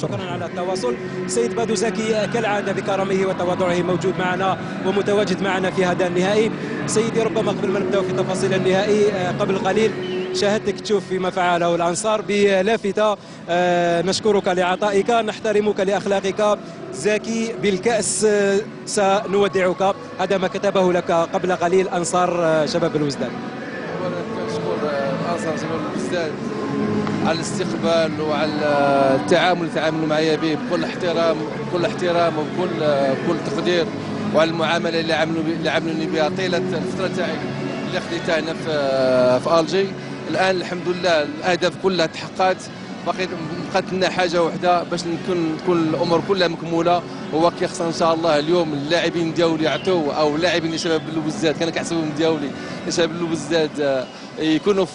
شكرا على التواصل. سيد بادو زكي كالعادة بكرمه وتواضعه موجود معنا ومتواجد معنا في هذا النهائي. سيدي، ربما قبل ما نبدأ في تفاصيل النهائي، قبل قليل شاهدتك تشوف فيما فعله الأنصار بلافتة. نشكرك لعطائك، نحترمك لأخلاقك. زكي بالكأس سنودعك، هذا ما كتبه لك قبل قليل أنصار شباب الوزداد. أولا كنشكر الأنصار شباب الوزداد على الاستقبال وعلى التعامل اللي تعاملوا معايا به بكل احترام وبكل تقدير، وعلى المعامله اللي عاملوني بها طيله الفتره تاعي اللي خديتها هنا في الجي. الان الحمد لله الاهداف كلها تحققت، بقات لنا حاجه وحده باش تكون الامور كلها مكموله، هو كيخصنا ان شاء الله اليوم اللاعبين ديالي يعطيو، او اللاعبين شباب الوزداد كان كنحسبهم ديالي شباب الوزداد يكونوا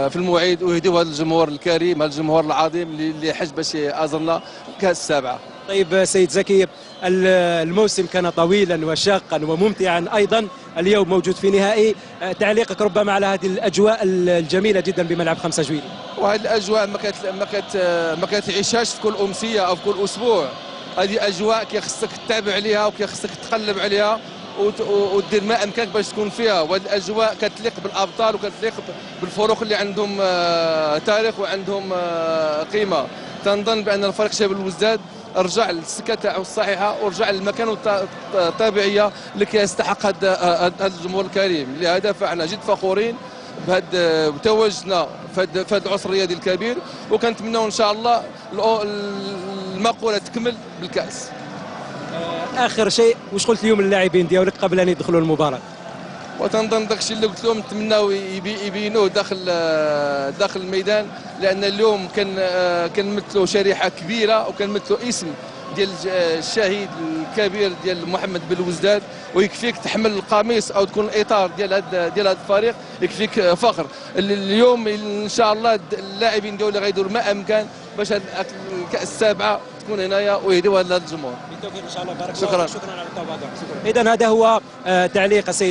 في الموعد ويهديوا هذا الجمهور الكريم، هذا الجمهور العظيم اللي حج باش يازرنا كاس السابعه. طيب سيد زكي، الموسم كان طويلا وشاقا وممتعا ايضا، اليوم موجود في نهائي. تعليقك ربما على هذه الاجواء الجميله جدا بملعب 5 جويلية؟ وهذه الاجواء ما كتعيشهاش في كل امسيه او في كل اسبوع. هذه اجواء كيخصك تتابع عليها وكيخصك تقلب عليها ودير ما امكانك باش تكون فيها، وهذه الاجواء كتليق بالابطال وكتليق بالفرق اللي عندهم تاريخ وعندهم قيمه. تنظن بان الفريق شباب الوزداد رجع للسكه تاعو الصحيحه ورجع للمكان الطبيعيه اللي كيستحق هذا الجمهور الكريم. لهذا فاحنا جد فخورين بتواجدنا في هذا العصر الرياضي الكبير، وكنتمناو ان شاء الله المقوله تكمل بالكاس. اخر شيء، واش قلت اليوم للاعبين ديالك قبل ان يدخلوا المباراه؟ وتنظن داك الشيء اللي قلت لهم نتمناو يبينوه داخل الميدان، لان اليوم كنمثلوا شريحه كبيره وكنمثلوا اسم ديال الشهيد الكبير ديال محمد بن الوزداد، ويكفيك تحمل القميص او تكون الاطار ديال هذا الفريق، يكفيك فخر. اليوم ان شاء الله اللاعبين ديالي غيديروا ما امكن باش الكاس السابعه تكون هنايا ويهديوها لهذا الجمهور. بالتوفيق ان شاء الله. بارك الله. شكرا على التواضع. اذا هذا هو تعليق السيد